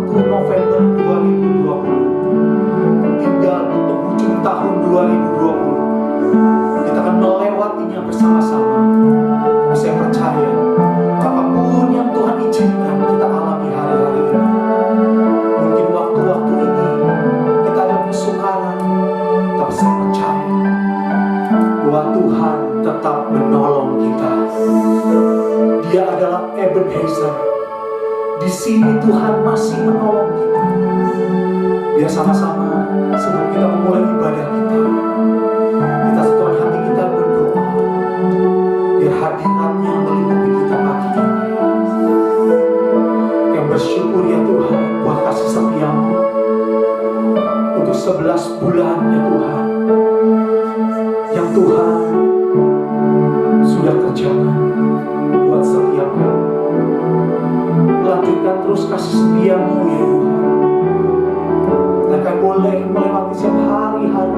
1 November 2020, tinggal di penghujung tahun 2020, kita akan melewatinya bersama-sama. Saya percaya apapun yang Tuhan izinkan kita alami hari-hari ini, mungkin waktu-waktu ini kita ada kesukaran, tapi saya percaya bahwa Tuhan tetap menolong kita. Dia adalah Ebenezer. Di sini Tuhan masih menolong kita. Biar sama-sama sebelum kita memulai ibadah kita satukan hati kita berdoa. Biar hadiratnya melindungi kita pagi ini. Yang bersyukur ya Tuhan buat kasih setia-Mu untuk 11 bulan ya Tuhan, yang Tuhan sudah kerjakan buat setiap kami. Lanjutkan terus kasih setia-Mu ya Tuhan. Mereka boleh melewati setiap hari-hari,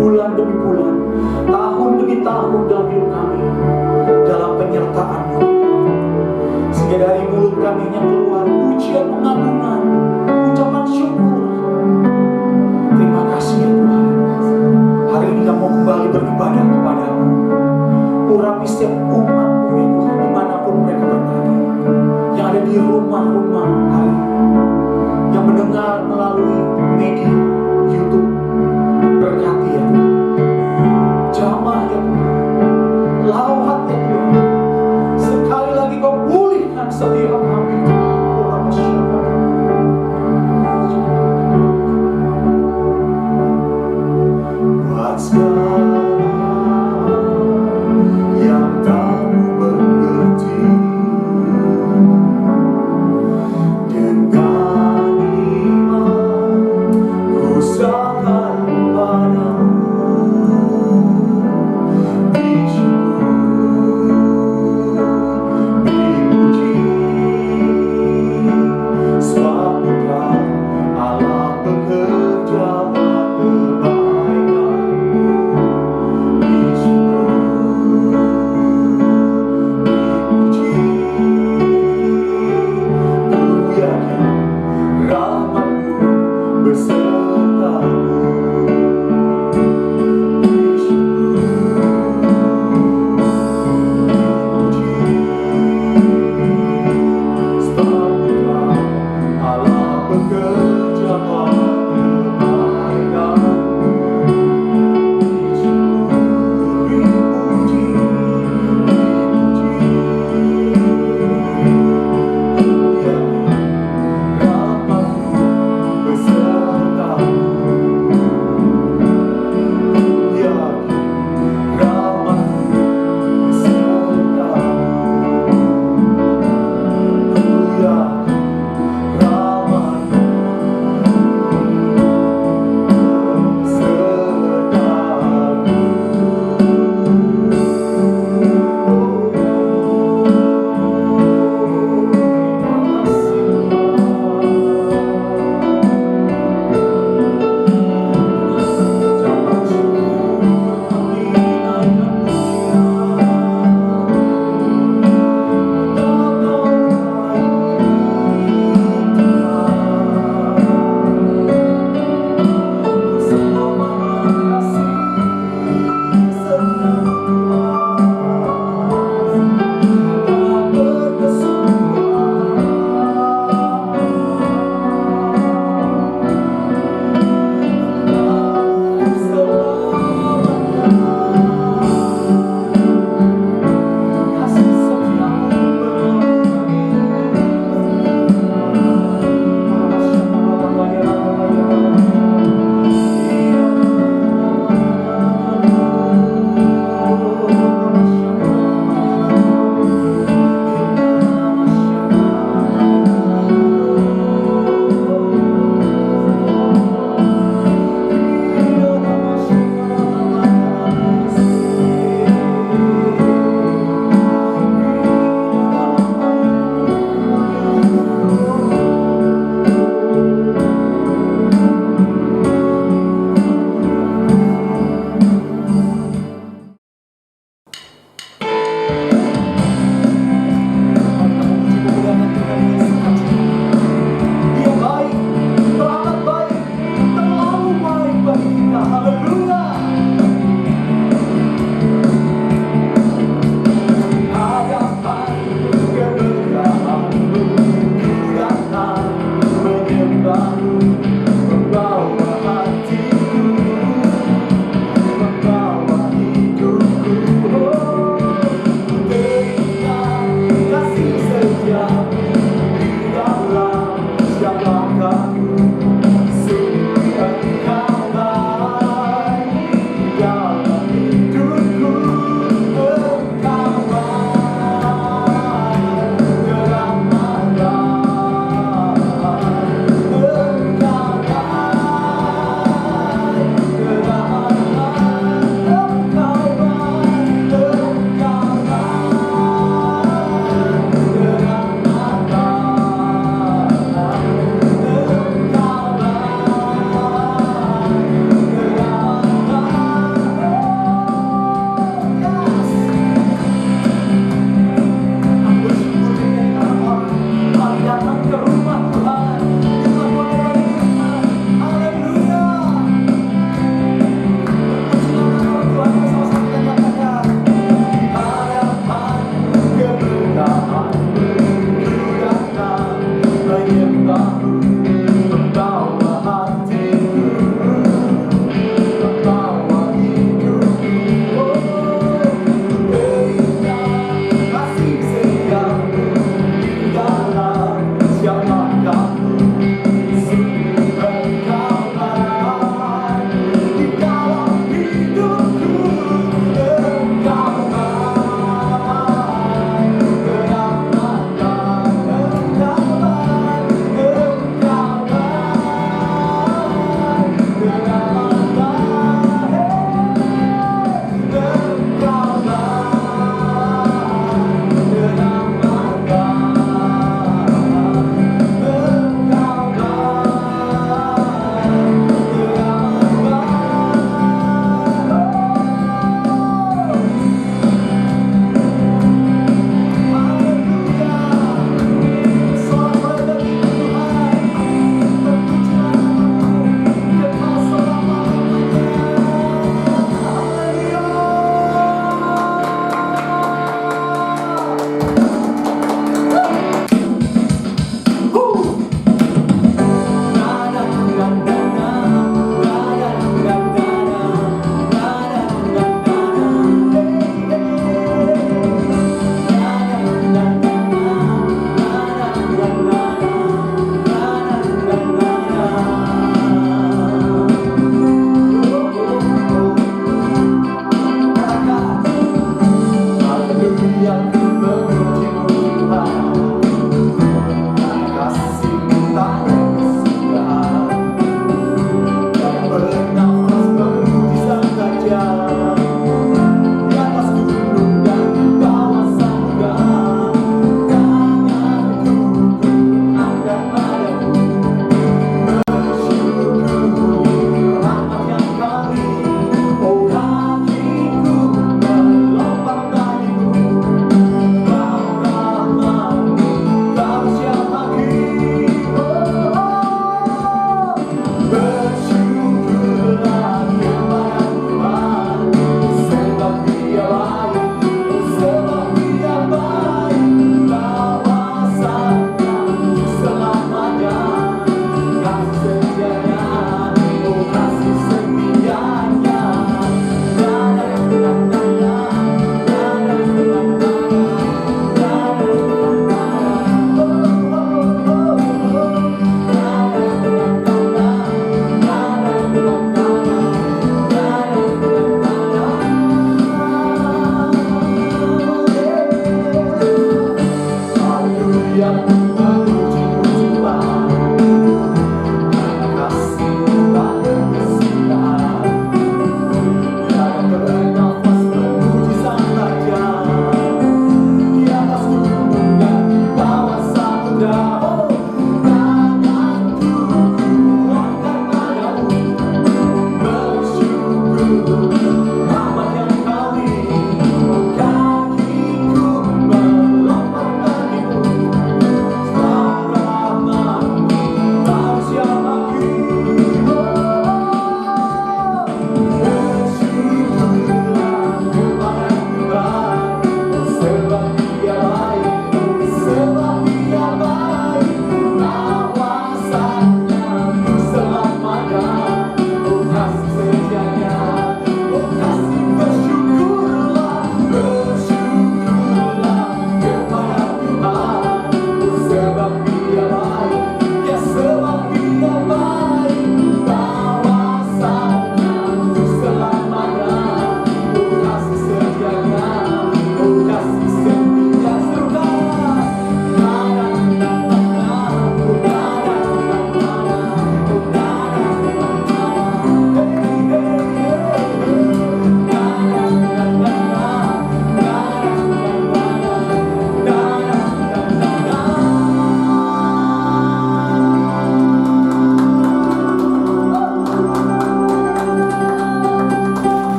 bulan demi bulan, tahun demi tahun dalam hidup kami, dalam penyertaan-Mu. Sehingga dari mulut kami yang keluar pujian pengagungan, ucapan syukur. Terima kasih ya Tuhan. Hari ini kami mau kembali beribadah kepada-Mu. Urapi setiap umat-Mu ya Tuhan, dimanapun mereka berada, yang ada di rumah-rumah hari ini, yang mendengar melalui media YouTube. Berkati ya Tuhan, jamah ya Tuhan, lawat ya Tuhan. Sekali lagi Kau pulihkan setiap kami. Buat segala yang Kamu mengerti, dengan iman ku serahkan padamu.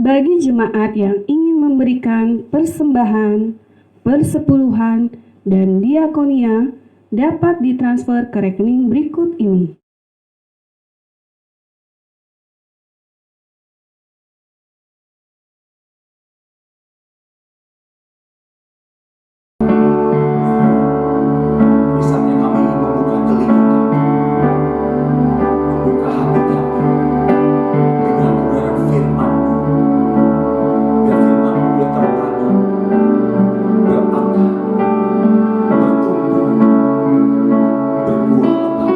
Bagi jemaat yang ingin memberikan persembahan, persepuluhan, dan diakonia dapat ditransfer ke rekening berikut ini. Saatnya kami membuka telinga kami, membuka hati kami dengan kebenaran firman-Mu. Biar firman-Mu boleh tertanam, berakar, bertumbuh, berbuah lebat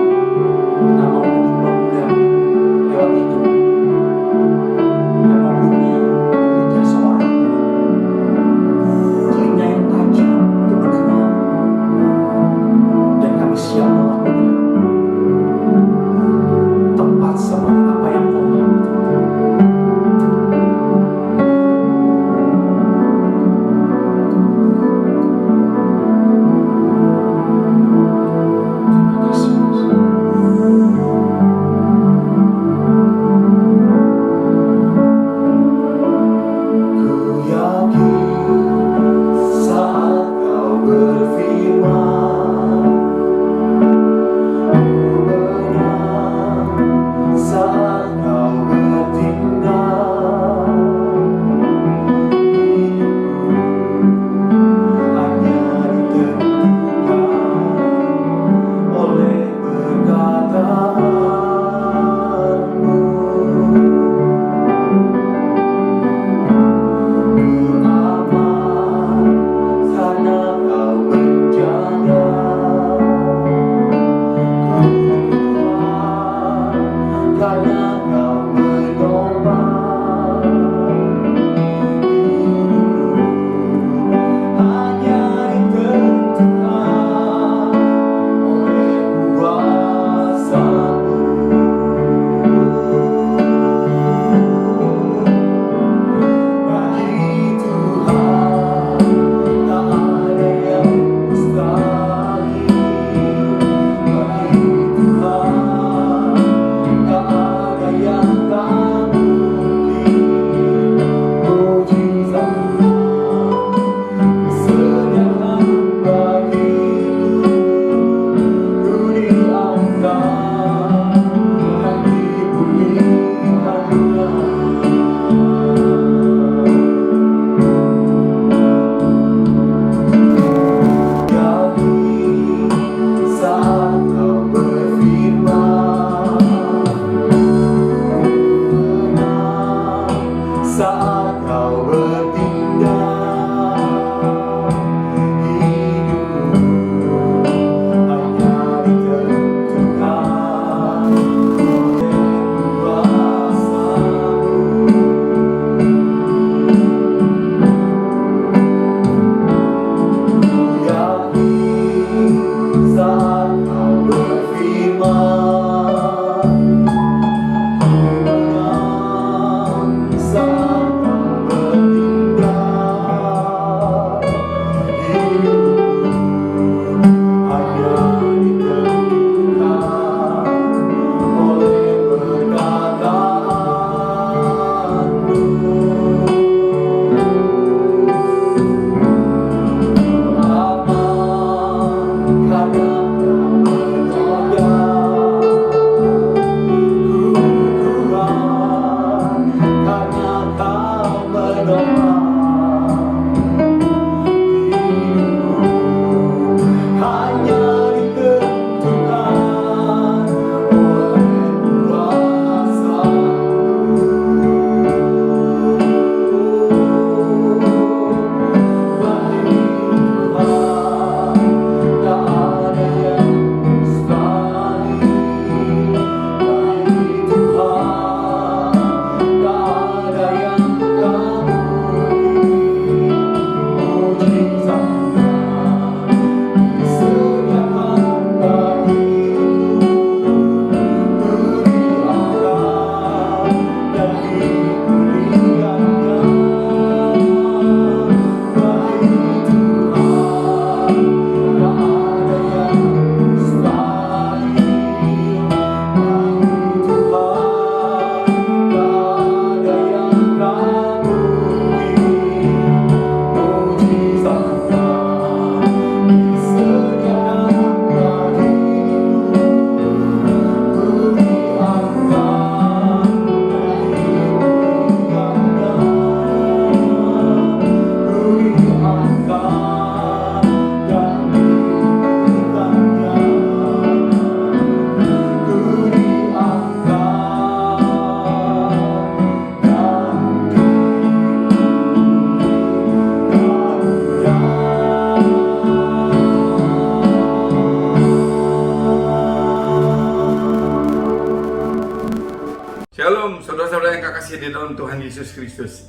Saudara-saudara yang kekasih di dalam Tuhan Yesus Kristus,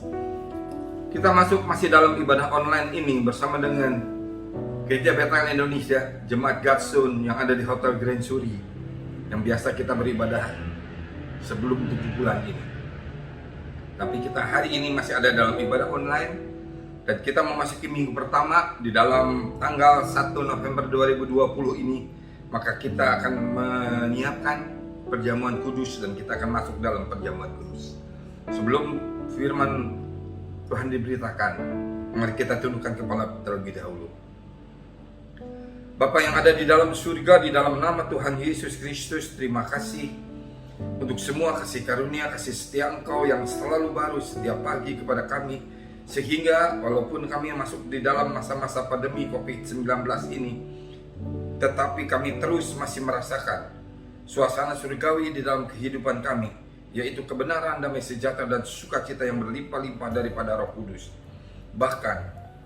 kita masih dalam ibadah online ini bersama dengan Gereja Bethel Indonesia, Jemaat Gatsun yang ada di Hotel Grand Suri, yang biasa kita beribadah sebelum 7 bulan ini. Tapi kita hari ini masih ada dalam ibadah online, dan kita memasuki minggu pertama di dalam tanggal 1 November 2020 ini. Maka kita akan menyiapkan perjamuan kudus dan kita akan masuk dalam perjamuan kudus. Sebelum firman Tuhan diberitakan, mari kita tundukkan kepala terlebih dahulu. Bapa yang ada di dalam surga, di dalam nama Tuhan Yesus Kristus, terima kasih untuk semua kasih karunia, kasih setia Engkau yang selalu baru setiap pagi kepada kami. Sehingga walaupun kami masuk di dalam masa-masa pandemi COVID-19 ini, tetapi kami terus masih merasakan suasana surgawi di dalam kehidupan kami, yaitu kebenaran, damai sejahtera, dan sukacita yang berlimpah-limpah daripada Roh Kudus. Bahkan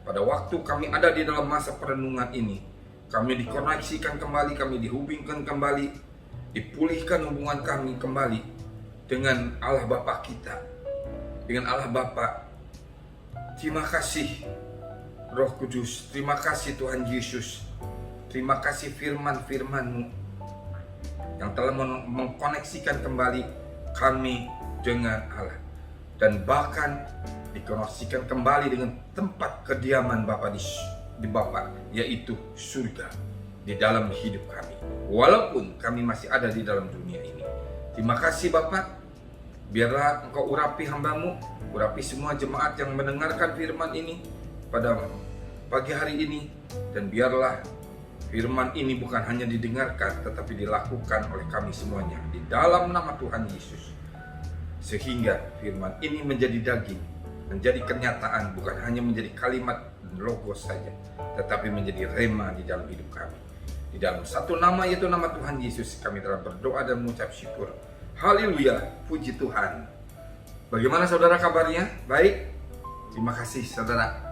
pada waktu kami ada di dalam masa perenungan ini, kami dikoneksikan kembali, kami dihubungkan kembali, dipulihkan hubungan kami kembali dengan Allah Bapa kita, dengan Allah Bapa. Terima kasih Roh Kudus, terima kasih Tuhan Yesus, terima kasih firman-firman-Mu yang telah mengkoneksikan kembali kami dengan Allah, dan bahkan dikoneksikan kembali dengan tempat kediaman Bapa di Bapa, yaitu surga di dalam hidup kami, walaupun kami masih ada di dalam dunia ini. Terima kasih Bapa. Biarlah Engkau urapi hamba-Mu, urapi semua jemaat yang mendengarkan firman ini pada pagi hari ini, dan biarlah firman ini bukan hanya didengarkan, tetapi dilakukan oleh kami semuanya di dalam nama Tuhan Yesus, sehingga firman ini menjadi daging, menjadi kenyataan, bukan hanya menjadi kalimat logos saja, tetapi menjadi rema di dalam hidup kami. Di dalam satu nama, yaitu nama Tuhan Yesus, kami telah berdoa dan mengucap syukur. Haleluya, puji Tuhan. Bagaimana saudara kabarnya? Baik? Terima kasih saudara.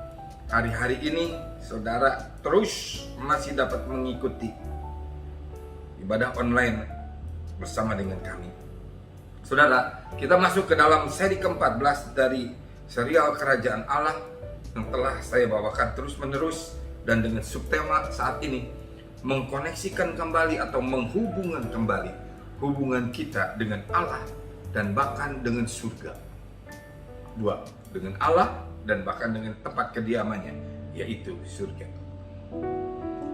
Hari-hari ini saudara terus masih dapat mengikuti ibadah online bersama dengan kami. Saudara, kita masuk ke dalam seri ke-14 dari serial Kerajaan Allah yang telah saya bawakan terus-menerus, dan dengan subtema saat ini, mengkoneksikan kembali atau menghubungkan kembali hubungan kita dengan Allah dan bahkan dengan surga. 2. Dengan Allah dan bahkan dengan tempat kediamannya, yaitu surga.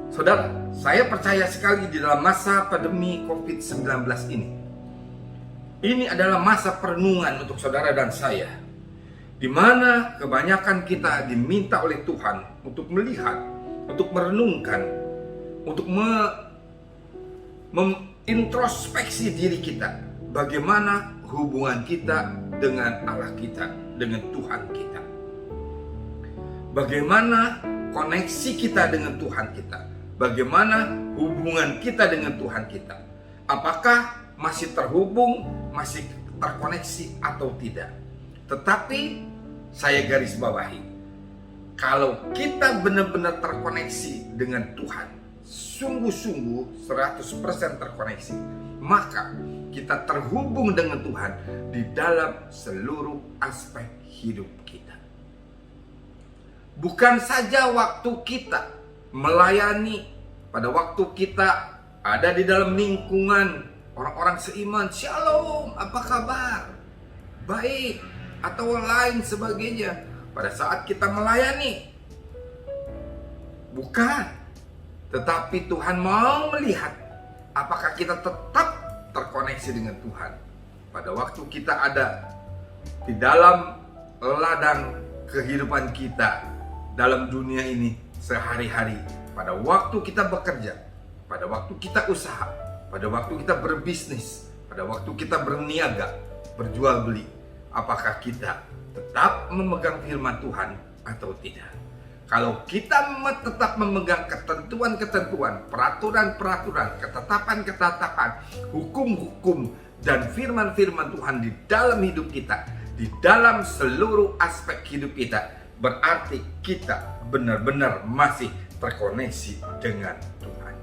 Saudara, saya percaya sekali di dalam masa pandemi COVID-19 ini adalah masa perenungan untuk saudara dan saya, di mana kebanyakan kita diminta oleh Tuhan untuk melihat, untuk merenungkan, untuk introspeksi diri kita, bagaimana hubungan kita dengan Allah kita, dengan Tuhan kita, bagaimana koneksi kita dengan Tuhan kita, bagaimana hubungan kita dengan Tuhan kita, apakah masih terhubung, masih terkoneksi atau tidak. Tetapi saya garis bawahi, kalau kita benar-benar terkoneksi dengan Tuhan, sungguh-sungguh 100% terkoneksi, maka kita terhubung dengan Tuhan di dalam seluruh aspek hidup kita. Bukan saja waktu kita melayani, pada waktu kita ada di dalam lingkungan orang-orang seiman, shalom, apa kabar, baik, atau lain sebagainya, pada saat kita melayani. Bukan. Tetapi Tuhan mau melihat apakah kita tetap terkoneksi dengan Tuhan pada waktu kita ada di dalam ladang kehidupan kita dalam dunia ini sehari-hari, pada waktu kita bekerja, pada waktu kita usaha, pada waktu kita berbisnis, pada waktu kita berniaga, berjual beli. Apakah kita tetap memegang firman Tuhan atau tidak? Kalau kita tetap memegang ketentuan-ketentuan, peraturan-peraturan, ketetapan-ketetapan, hukum-hukum, dan firman-firman Tuhan di dalam hidup kita, di dalam seluruh aspek hidup kita, berarti kita benar-benar masih terkoneksi dengan Tuhan.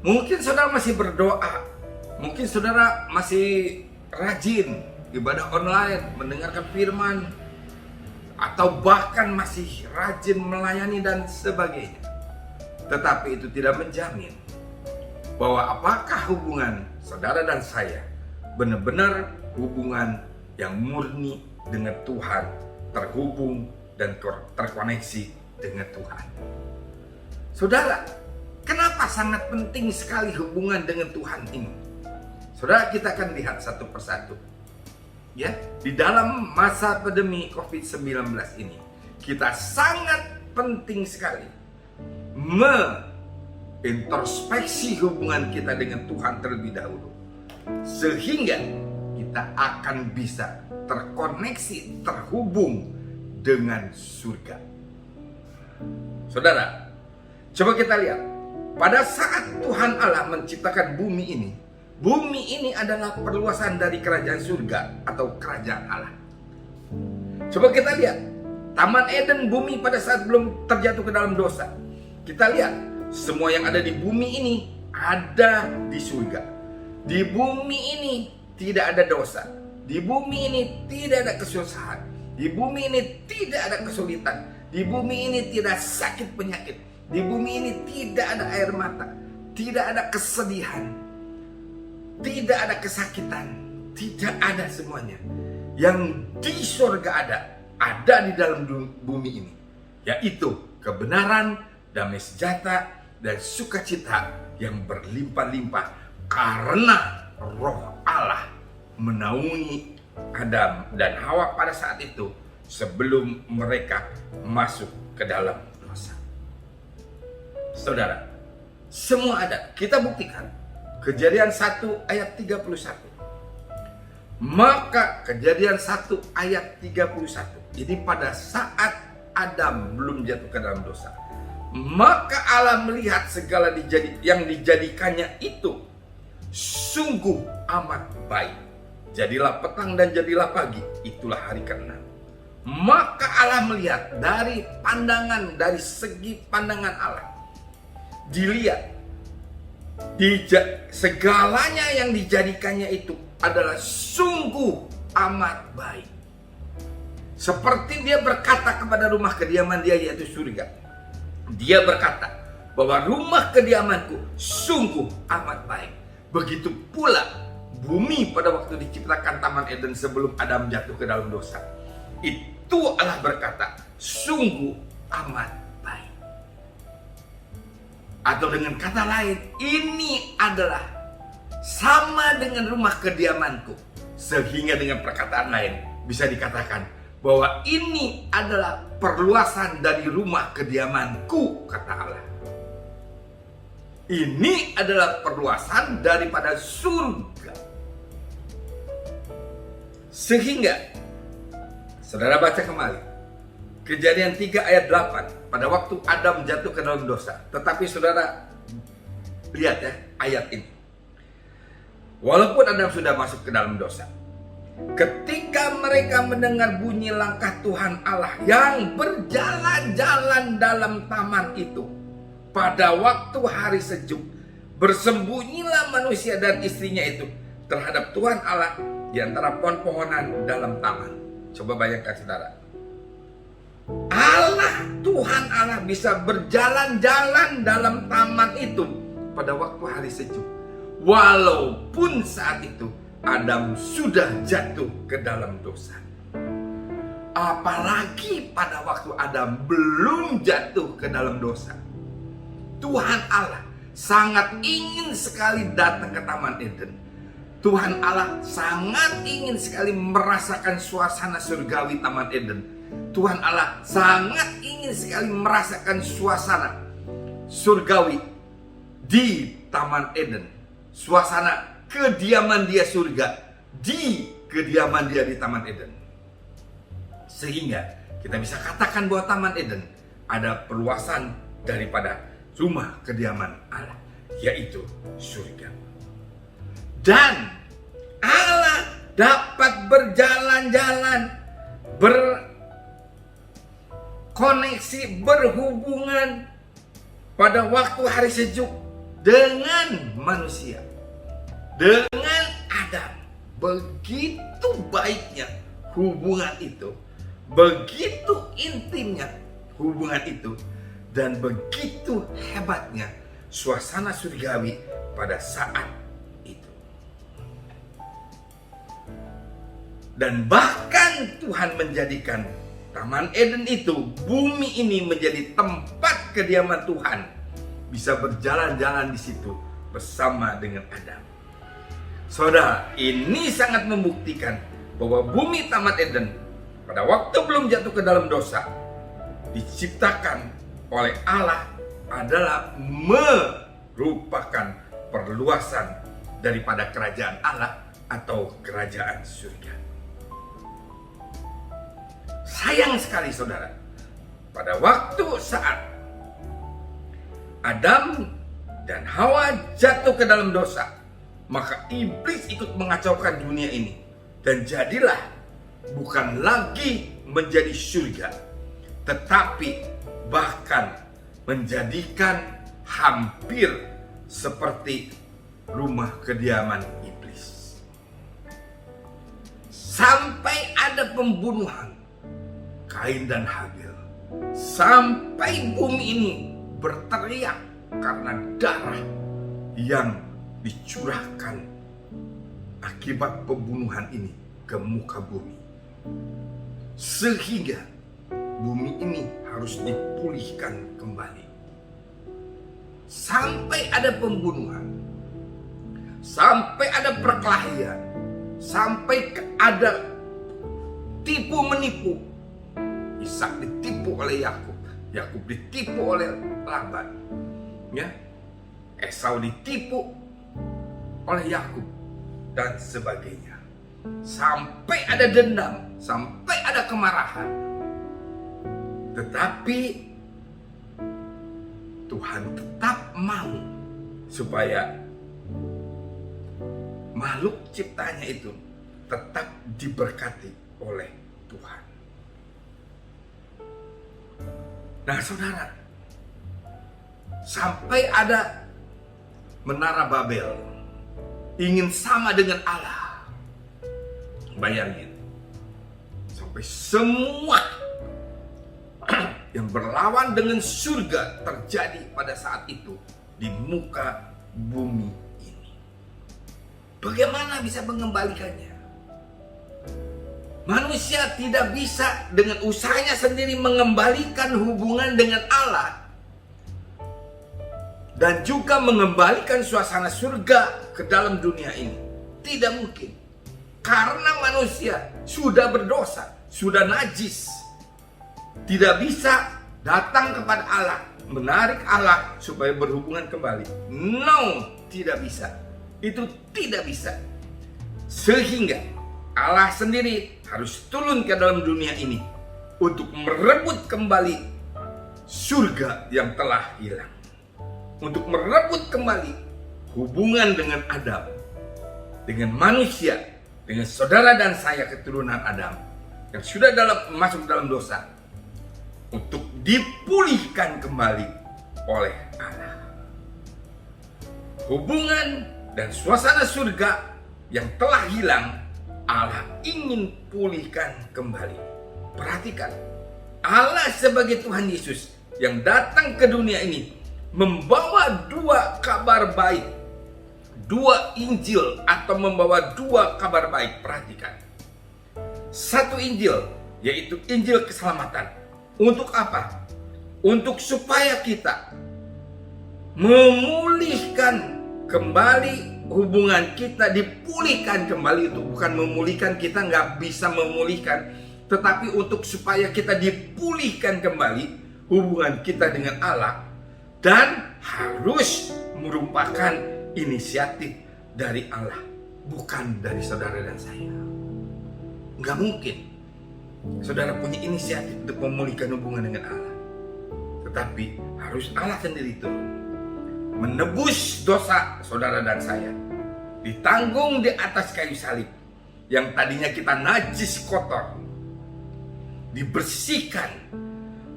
Mungkin saudara masih berdoa, Mungkin saudara masih rajin ibadah online, mendengarkan firman, atau bahkan masih rajin melayani dan sebagainya. Tetapi itu tidak menjamin bahwa apakah hubungan saudara dan saya benar-benar hubungan yang murni dengan Tuhan, terhubung dan terkoneksi dengan Tuhan. Saudara, kenapa sangat penting sekali hubungan dengan Tuhan ini? Saudara, kita akan lihat satu persatu. Ya, di dalam masa pandemi COVID-19 ini, kita sangat penting sekali introspeksi hubungan kita dengan Tuhan terlebih dahulu, sehingga kita akan bisa terkoneksi, terhubung dengan surga. Saudara, coba kita lihat, pada saat Tuhan Allah menciptakan bumi ini adalah perluasan dari kerajaan surga atau kerajaan Allah. Coba kita lihat Taman Eden, bumi pada saat belum terjatuh ke dalam dosa. Kita lihat semua yang ada di bumi ini ada di surga. Di bumi ini tidak ada dosa. Di bumi ini tidak ada kesusahan. Di bumi ini tidak ada kesulitan. Di bumi ini tidak sakit penyakit. Di bumi ini tidak ada air mata. Tidak ada kesedihan. Tidak ada kesakitan. Tidak ada semuanya. Yang di surga ada di dalam bumi ini. Yaitu kebenaran, damai sejahtera, dan sukacita yang berlimpah-limpah karena Roh Allah menaungi Adam dan Hawa pada saat itu sebelum mereka masuk ke dalam dosa. Saudara, semua ada. Kita buktikan Kejadian 1 ayat 31. Maka Kejadian 1 ayat 31. Jadi pada saat Adam belum jatuh ke dalam dosa, maka Allah melihat segala yang dijadikannya itu sungguh amat baik. Jadilah petang dan jadilah pagi, itulah hari ke-6. Maka Allah melihat dari segi pandangan Allah, dilihat segalanya yang dijadikannya itu adalah sungguh amat baik. Seperti dia berkata kepada rumah kediaman dia, yaitu surga. Dia berkata bahwa rumah kediamanku sungguh amat baik. Begitu pula bumi pada waktu diciptakan Taman Eden sebelum Adam jatuh ke dalam dosa. Itu Allah berkata sungguh amat baik. Atau dengan kata lain, ini adalah sama dengan rumah kediamanku. Sehingga dengan perkataan lain bisa dikatakan bahwa ini adalah perluasan dari rumah kediamanku, kata Allah. Ini adalah perluasan daripada surga. Sehingga, saudara baca kembali Kejadian 3 ayat 8, pada waktu Adam jatuh ke dalam dosa. Tetapi saudara lihat ya ayat ini. Walaupun Adam sudah masuk ke dalam dosa, ketika mereka mendengar bunyi langkah Tuhan Allah yang berjalan-jalan dalam taman itu, pada waktu hari sejuk, bersembunyilah manusia dan istrinya itu terhadap Tuhan Allah di antara pohon-pohonan dalam taman. Coba bayangkan saudara, Tuhan Allah bisa berjalan-jalan dalam taman itu pada waktu hari sejuk, walaupun saat itu Adam sudah jatuh ke dalam dosa. Apalagi pada waktu Adam belum jatuh ke dalam dosa, Tuhan Allah sangat ingin sekali datang ke Taman Eden. Tuhan Allah sangat ingin sekali merasakan suasana surgawi Taman Eden. Tuhan Allah sangat ingin sekali merasakan suasana surgawi di Taman Eden. Suasana kediaman dia surga di kediaman dia di Taman Eden. Sehingga kita bisa katakan bahwa Taman Eden ada perluasan daripada rumah kediaman Allah, yaitu surga. Dan Allah dapat berjalan-jalan, berkoneksi, berhubungan pada waktu hari sejuk dengan manusia, dengan Adam. Begitu baiknya hubungan itu, begitu intimnya hubungan itu, dan begitu hebatnya suasana surgawi pada saat itu. Dan bahkan Tuhan menjadikan Taman Eden itu, bumi ini menjadi tempat kediaman Tuhan. Bisa berjalan-jalan di situ bersama dengan Adam. Saudara, ini sangat membuktikan bahwa bumi Taman Eden pada waktu belum jatuh ke dalam dosa diciptakan oleh Allah adalah merupakan perluasan daripada kerajaan Allah atau kerajaan surga. Sayang sekali saudara, pada waktu saat Adam dan Hawa jatuh ke dalam dosa, maka iblis ikut mengacaukan dunia ini. Dan jadilah bukan lagi menjadi surga, tetapi bahkan menjadikan hampir seperti rumah kediaman iblis. Sampai ada pembunuhan Kain dan Habil. Sampai bumi ini berteriak karena darah yang dicurahkan akibat pembunuhan ini ke muka bumi. Sehingga bumi ini harus dipulihkan kembali. Sampai ada pembunuhan, sampai ada perkelahian, sampai ada tipu menipu. Ishak ditipu oleh Yakub, Yakub ditipu oleh Laban, ya, Esau ditipu oleh Yakub dan sebagainya. Sampai ada dendam, sampai ada kemarahan. Tetapi Tuhan tetap mau supaya makhluk ciptanya itu tetap diberkati oleh Tuhan. Nah saudara, sampai ada menara Babel ingin sama dengan Allah. Bayangin, sampai semua yang berlawan dengan surga terjadi pada saat itu di muka bumi ini. Bagaimana bisa mengembalikannya? Manusia tidak bisa dengan usahanya sendiri mengembalikan hubungan dengan Allah dan juga mengembalikan suasana surga ke dalam dunia ini. Tidak mungkin. Karena manusia sudah berdosa, sudah najis. Tidak bisa datang kepada Allah, menarik Allah supaya berhubungan kembali. No, tidak bisa. Itu tidak bisa. Sehingga Allah sendiri harus turun ke dalam dunia ini untuk merebut kembali surga yang telah hilang. Untuk merebut kembali hubungan dengan Adam, dengan manusia, dengan saudara dan saya keturunan Adam yang sudah masuk dalam dosa, untuk dipulihkan kembali oleh Allah. Hubungan dan suasana surga yang telah hilang, Allah ingin pulihkan kembali. Perhatikan, Allah sebagai Tuhan Yesus yang datang ke dunia ini membawa dua kabar baik, dua Injil, atau membawa dua kabar baik. Perhatikan, satu Injil yaitu Injil keselamatan. Untuk apa? Untuk supaya kita memulihkan kembali hubungan kita, dipulihkan kembali. Itu bukan memulihkan, kita nggak bisa memulihkan, tetapi untuk supaya kita dipulihkan kembali hubungan kita dengan Allah, dan harus merupakan inisiatif dari Allah, bukan dari saudara dan saya. Nggak mungkin saudara punya inisiatif untuk memulihkan hubungan dengan Allah, tetapi harus Allah sendiri turun menebus dosa saudara dan saya, ditanggung di atas kayu salib. Yang tadinya kita najis, kotor, dibersihkan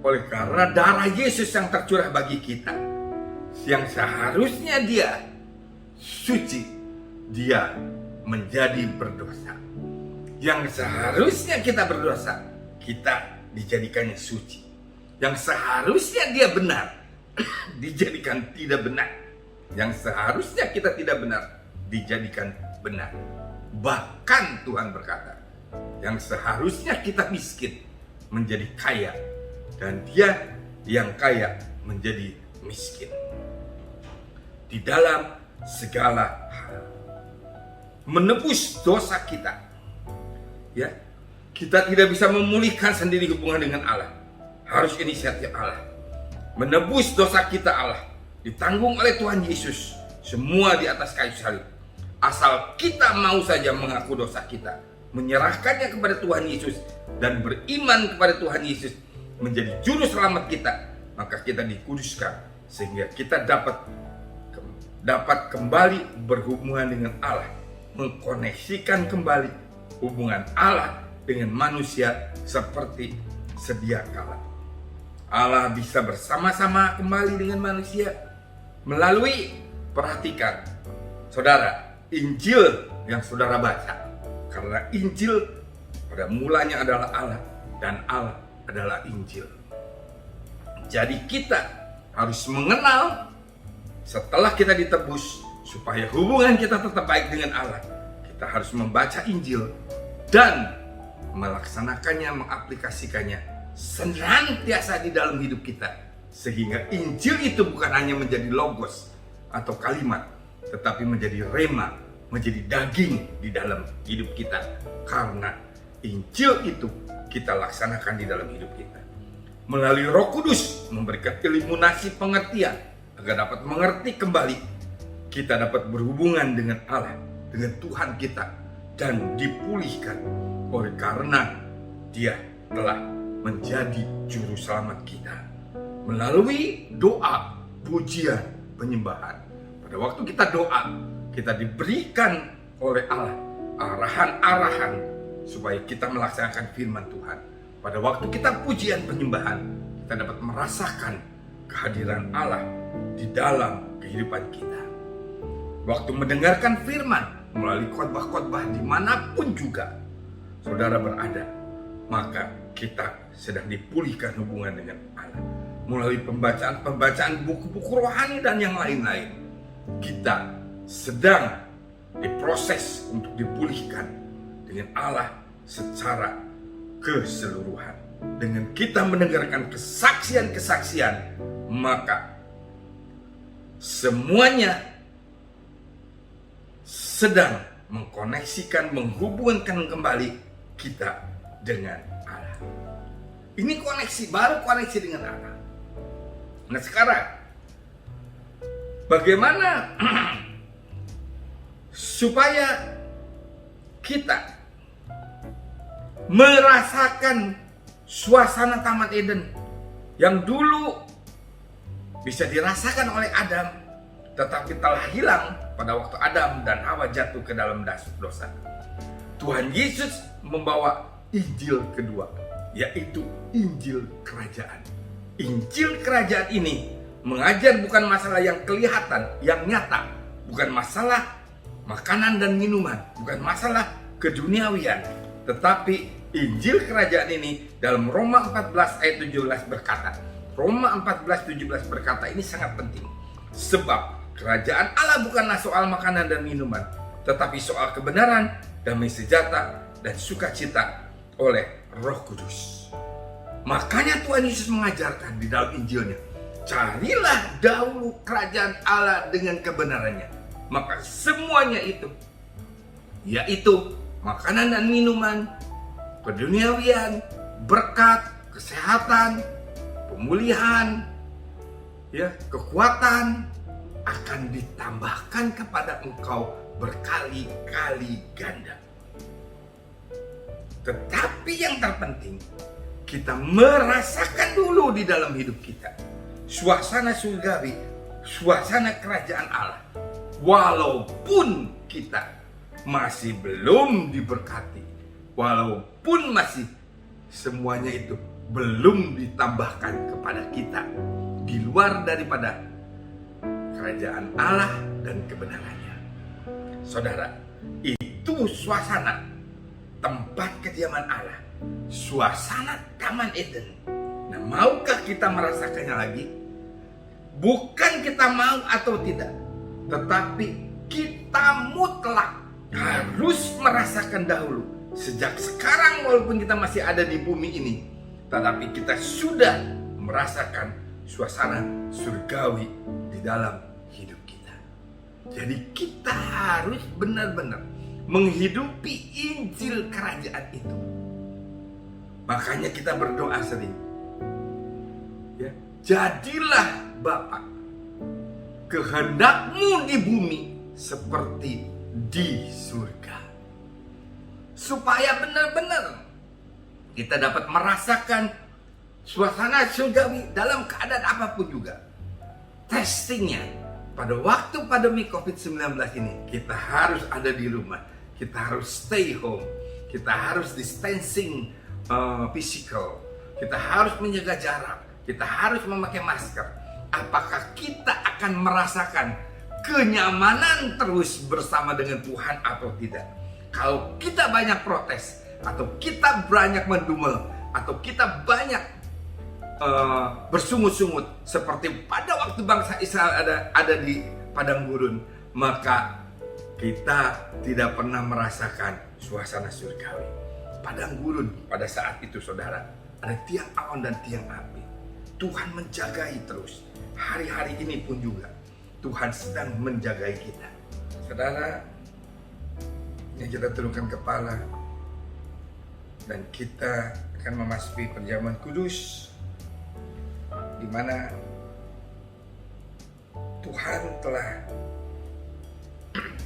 oleh karena darah Yesus yang tercurah bagi kita, yang seharusnya dia suci, dia menjadi berdosa. Yang seharusnya kita berdosa, kita dijadikannya suci. Yang seharusnya dia benar, dijadikan tidak benar. Yang seharusnya kita tidak benar, dijadikan benar. Bahkan Tuhan berkata, yang seharusnya kita miskin menjadi kaya, dan dia yang kaya menjadi miskin. Di dalam segala hal, menebus dosa kita, ya, kita tidak bisa memulihkan sendiri hubungan dengan Allah. Harus inisiatif Allah. Menebus dosa kita Allah ditanggung oleh Tuhan Yesus, semua di atas kayu salib. Asal kita mau saja mengaku dosa kita, menyerahkannya kepada Tuhan Yesus, dan beriman kepada Tuhan Yesus menjadi juru selamat kita, maka kita dikuduskan sehingga kita dapat kembali berhubungan dengan Allah, mengkoneksikan kembali hubungan Allah dengan manusia seperti sedia kala. Allah bisa bersama-sama kembali dengan manusia melalui, perhatikan saudara, Injil yang saudara baca. Karena Injil pada mulanya adalah Allah, dan Allah adalah Injil. Jadi kita harus mengenal, setelah kita ditebus, supaya hubungan kita tetap baik dengan Allah, kita harus membaca Injil dan melaksanakannya, mengaplikasikannya senantiasa di dalam hidup kita, sehingga Injil itu bukan hanya menjadi logos atau kalimat, tetapi menjadi rema, menjadi daging di dalam hidup kita. Karena Injil itu kita laksanakan di dalam hidup kita. Melalui Roh Kudus memberikan iluminasi pengertian agar dapat mengerti kembali, kita dapat berhubungan dengan Allah, dengan Tuhan kita, dan dipulihkan oleh karena Dia telah menjadi juru selamat kita. Melalui doa, pujian, penyembahan. Pada waktu kita doa, kita diberikan oleh Allah arahan-arahan supaya kita melaksanakan firman Tuhan. Pada waktu kita pujian penyembahan, kita dapat merasakan kehadiran Allah di dalam kehidupan kita. Waktu mendengarkan firman melalui khotbah-khotbah dimanapun juga saudara berada, maka kita sedang dipulihkan hubungan dengan Allah. Melalui pembacaan buku-buku rohani dan yang lain-lain, kita sedang diproses untuk dipulihkan dengan Allah secara keseluruhan. Dengan kita mendengarkan kesaksian-kesaksian, maka semuanya sedang mengkoneksikan, menghubungkan kembali kita dengan Allah. Ini koneksi, baru koneksi dengan Allah. Nah sekarang, bagaimana supaya kita merasakan suasana Taman Eden yang dulu bisa dirasakan oleh Adam, tetapi telah hilang pada waktu Adam dan Hawa jatuh ke dalam dosa. Tuhan Yesus membawa Injil kedua, yaitu Injil Kerajaan. Injil Kerajaan ini mengajar bukan masalah yang kelihatan, yang nyata, bukan masalah makanan dan minuman, bukan masalah keduniawian, tetapi Injil Kerajaan ini dalam Roma 14 ayat 17 berkata, Roma 14:17 berkata, ini sangat penting, sebab kerajaan Allah bukanlah soal makanan dan minuman, tetapi soal kebenaran, damai sejahtera, dan sukacita oleh Roh Kudus. Makanya Tuhan Yesus mengajarkan di dalam Injilnya, carilah dahulu kerajaan Allah dengan kebenarannya, maka semuanya itu, yaitu makanan dan minuman, keduniawian, berkat, kesehatan, pemulihan, kekuatan, akan ditambahkan kepada engkau berkali-kali ganda. Tetapi yang terpenting, kita merasakan dulu di dalam hidup kita suasana surgawi, suasana kerajaan Allah. Walaupun kita masih belum diberkati, walaupun masih semuanya itu belum ditambahkan kepada kita di luar daripada kerajaan Allah dan kebenarannya. saudara, itu suasana tempat kediaman Allah, suasana Taman Eden. Nah, maukah kita merasakannya lagi? Bukan kita mau atau tidak, tetapi kita mutlak harus merasakan dahulu. Sejak sekarang walaupun kita masih ada di bumi ini, tetapi kita sudah merasakan suasana surgawi di dalam hidup kita. Jadi kita harus benar-benar menghidupi Injil kerajaan itu. Makanya kita berdoa sering, ya, jadilah Bapa, kehendak-Mu di bumi seperti di surga. Supaya benar-benar kita dapat merasakan suasana surgawi dalam keadaan apapun juga. Testingnya, pada waktu pandemi COVID-19 ini, kita harus ada di rumah, kita harus stay home, kita harus distancing physical, kita harus menjaga jarak, kita harus memakai masker. Apakah kita akan merasakan kenyamanan terus bersama dengan Tuhan atau tidak? Kalau kita banyak protes, atau kita banyak mendumel, atau kita banyak bersungut-sungut seperti pada waktu bangsa Israel ada di padang gurun, maka kita tidak pernah merasakan suasana surgawi. Padang gurun pada saat itu, saudara, ada tiang awan dan tiang api. Tuhan menjagai terus. Hari-hari ini pun juga Tuhan sedang menjagai kita. Saudara, yang kita tundukkan kepala dan kita akan memasuki perjamuan kudus, di mana Tuhan telah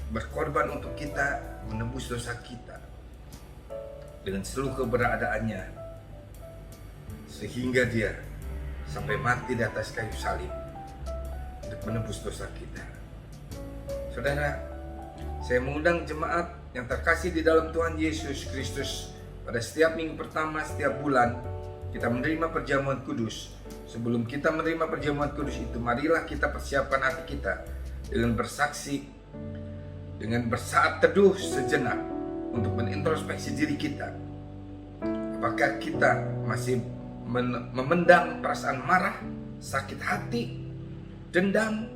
berkorban untuk kita, menebus dosa kita dengan seluruh keberadaannya, sehingga Dia sampai mati di atas kayu salib untuk menebus dosa kita. Saudara, saya mengundang jemaat yang terkasih di dalam Tuhan Yesus Kristus, pada setiap minggu pertama setiap bulan kita menerima perjamuan kudus. Sebelum kita menerima perjamuan kudus itu, marilah kita persiapkan hati kita dengan bersaksi, dengan bersaat teduh sejenak untuk menintrospeksi diri kita. Apakah kita masih memendam perasaan marah, sakit hati, dendam?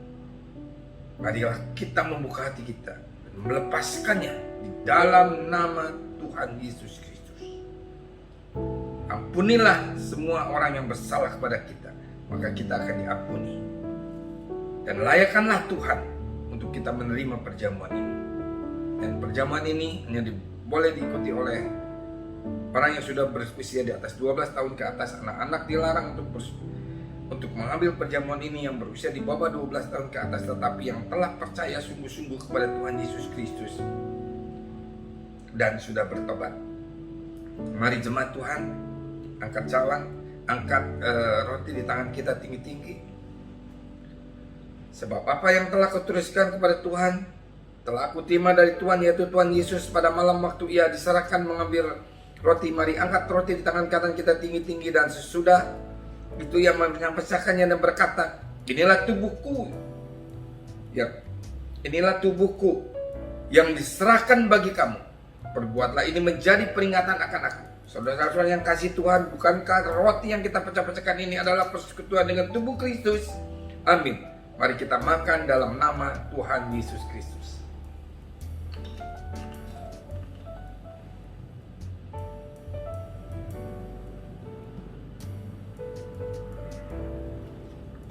Marilah kita membuka hati kita dan melepaskannya di dalam nama Tuhan Yesus Kristus. Ampunilah semua orang yang bersalah kepada kita, maka kita akan diampuni. Dan layakkanlah Tuhan untuk kita menerima perjamuan ini. Dan perjamuan ini hanya boleh diikuti oleh orang yang sudah berusia di atas 12 tahun ke atas. Anak-anak dilarang untuk mengambil perjamuan ini yang berusia di bawah 12 tahun ke atas, tetapi yang telah percaya sungguh-sungguh kepada Tuhan Yesus Kristus dan sudah bertobat. Mari jemaat Tuhan, angkat cawan, angkat roti di tangan kita tinggi-tinggi. Sebab apa yang telah kutuliskan kepada Tuhan telah aku terima dari Tuhan, yaitu Tuhan Yesus pada malam waktu Ia diserahkan mengambil roti. Mari angkat roti di tangan kanan kita tinggi-tinggi, dan sesudah itu Ia menyampaikannya dan berkata, inilah tubuhku yang diserahkan bagi kamu. Perbuatlah ini menjadi peringatan akan aku. Saudara-saudara yang kasih Tuhan, bukankah roti yang kita pecah-pecahkan ini adalah persekutuan dengan tubuh Kristus? Amin. Mari kita makan dalam nama Tuhan Yesus Kristus.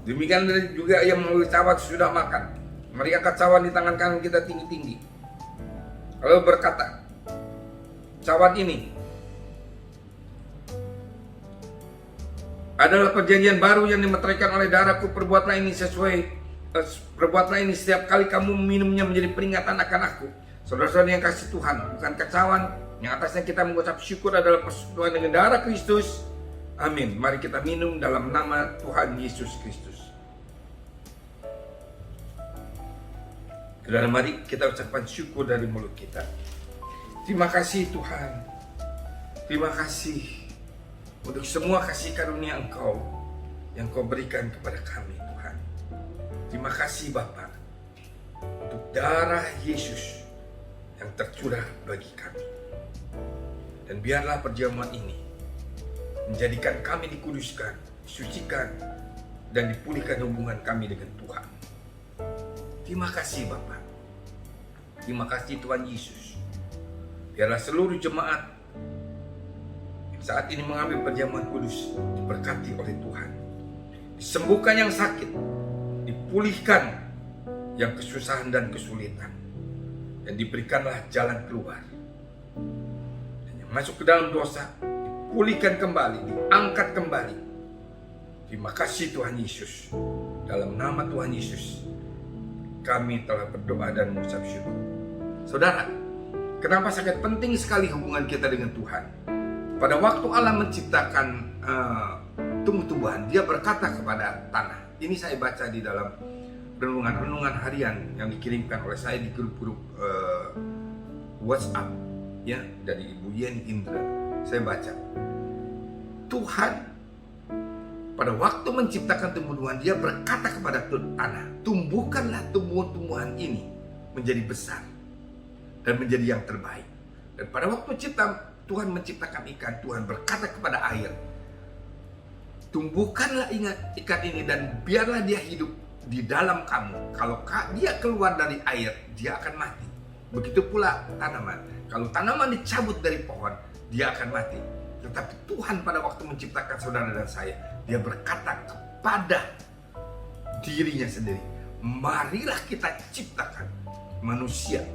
Demikian juga yang melalui cawan sudah makan. Mari angkat cawan di tangan kanan kita tinggi-tinggi. Lalu berkata, cawan ini adalah perjanjian baru yang dimeteraikan oleh darahku. Perbuatlah ini setiap kali kamu minumnya menjadi peringatan akan aku. Saudara-saudara yang kasih Tuhan, bukankah cawan yang atasnya kita mengucap syukur adalah persekutuan dengan darah Kristus? Amin. Mari kita minum dalam nama Tuhan Yesus Kristus. Dan mari kita ucapkan syukur dari mulut kita. Terima kasih Tuhan. Terima kasih untuk semua kasih karunia Engkau yang Kau berikan kepada kami, Tuhan. Terima kasih Bapa untuk darah Yesus yang tercurah bagi kami. Dan biarlah perjamuan ini menjadikan kami dikuduskan, disucikan, dan dipulihkan hubungan kami dengan Tuhan. Terima kasih Bapa. Terima kasih Tuhan Yesus. Biarlah seluruh jemaat yang saat ini mengambil perjamuan kudus diberkati oleh Tuhan. Disembuhkan yang sakit, dipulihkan yang kesusahan dan kesulitan, dan diberikanlah jalan keluar. Dan yang masuk ke dalam dosa dipulihkan kembali, diangkat kembali. Terima kasih Tuhan Yesus. Dalam nama Tuhan Yesus kami telah berdoa dan mengucap syukur. Saudara, kenapa sangat penting sekali hubungan kita dengan Tuhan? Pada waktu Allah menciptakan tumbuh-tumbuhan, Dia berkata kepada tanah. Ini saya baca di dalam renungan-renungan harian yang dikirimkan oleh saya di grup-grup WhatsApp, ya, dari Ibu Yeni Indra. Saya baca, Tuhan pada waktu menciptakan tumbuh-tumbuhan, Dia berkata kepada tanah, tumbuhkanlah tumbuhan-tumbuhan ini menjadi besar dan menjadi yang terbaik. Dan pada waktu Tuhan menciptakan ikan, Tuhan berkata kepada air, tumbuhkanlah ikan ini dan biarlah dia hidup di dalam kamu. Kalau dia keluar dari air, dia akan mati. Begitu pula tanaman. Kalau tanaman dicabut dari pohon, dia akan mati. Tetapi Tuhan pada waktu menciptakan saudara dan saya, Dia berkata kepada dirinya sendiri, marilah kita ciptakan manusia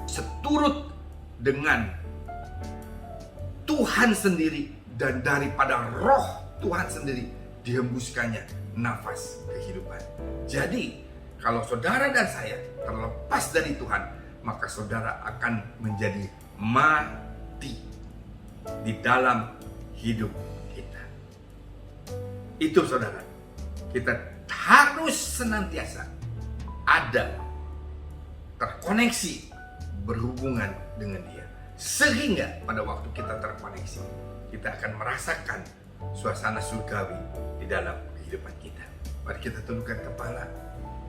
seturut dengan Tuhan sendiri, dan daripada roh Tuhan sendiri dihembuskannya nafas kehidupan. Jadi kalau saudara dan saya terlepas dari Tuhan, maka saudara akan menjadi mati di dalam hidup kita. Itu saudara, kita harus senantiasa ada terkoneksi, berhubungan dengan Dia, sehingga pada waktu kita terkoneksi, kita akan merasakan suasana surgawi di dalam kehidupan kita. Mari kita tundukkan kepala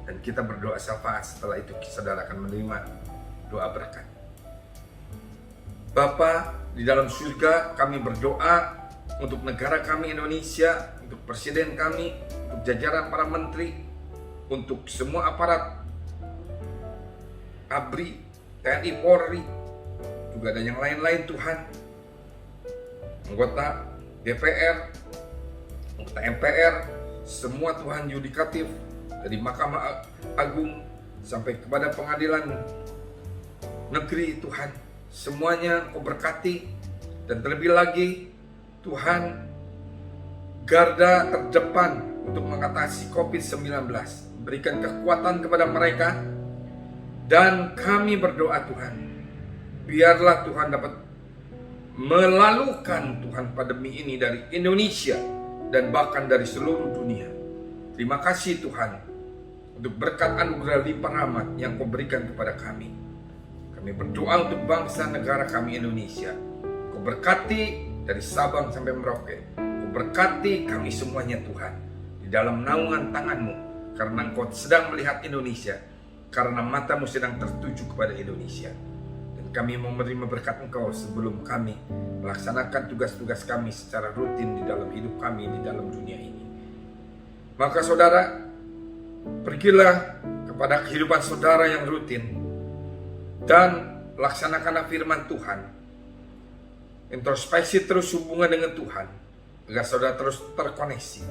dan kita berdoa syafaat. Setelah itu saudara akan menerima doa berkat. Bapa di dalam surga, kami berdoa untuk negara kami Indonesia, untuk presiden kami, untuk jajaran para menteri, untuk semua aparat ABRI, TNI, Polri, juga ada yang lain-lain Tuhan, anggota DPR, anggota MPR, semua Tuhan, yudikatif, dari Mahkamah Agung sampai kepada pengadilan negeri Tuhan, semuanya Kau berkati. Dan terlebih lagi Tuhan, garda terdepan untuk mengatasi COVID-19, berikan kekuatan kepada mereka. Dan kami berdoa Tuhan, biarlah Tuhan dapat melalukan Tuhan pandemi ini dari Indonesia dan bahkan dari seluruh dunia. Terima kasih Tuhan untuk berkat anugerah limpah rahmat yang Kau berikan kepada kami. Kami berdoa untuk bangsa negara kami Indonesia. Kau berkati dari Sabang sampai Merauke. Kau berkati kami semuanya Tuhan, di dalam naungan tangan-Mu, karena Engkau sedang melihat Indonesia, karena matamu sedang tertuju kepada Indonesia. Dan kami mau menerima berkat Engkau sebelum kami melaksanakan tugas-tugas kami secara rutin di dalam hidup kami di dalam dunia ini. Maka saudara, pergilah kepada kehidupan saudara yang rutin dan laksanakanlah firman Tuhan. Introspeksi terus hubungan dengan Tuhan agar saudara terus terkoneksi,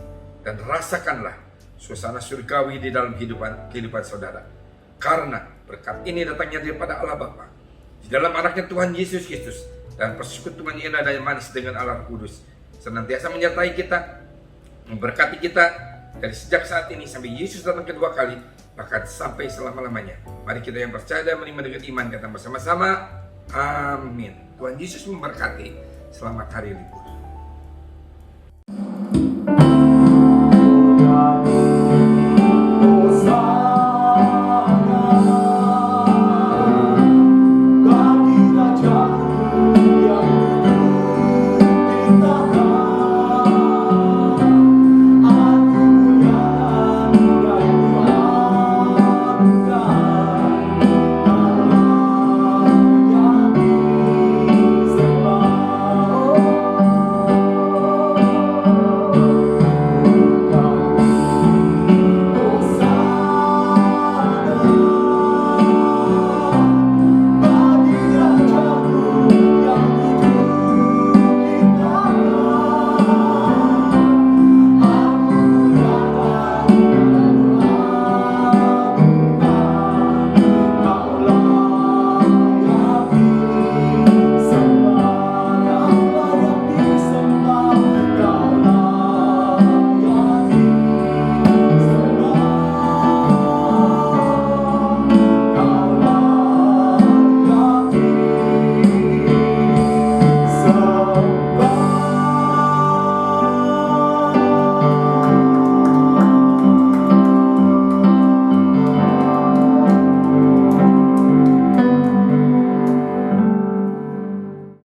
dan rasakanlah suasana surgawi di dalam kehidupan saudara. Karena berkat ini datangnya daripada Allah Bapa, di dalam anaknya Tuhan Yesus Kristus, dan persekutuan indah dan manis dengan Allah Kudus senantiasa menyertai kita, memberkati kita dari sejak saat ini sampai Yesus datang kedua kali, bahkan sampai selama-lamanya. Mari kita yang percaya dan menerima dengan iman kata bersama-sama, amin. Tuhan Yesus memberkati. Selamat hari libur.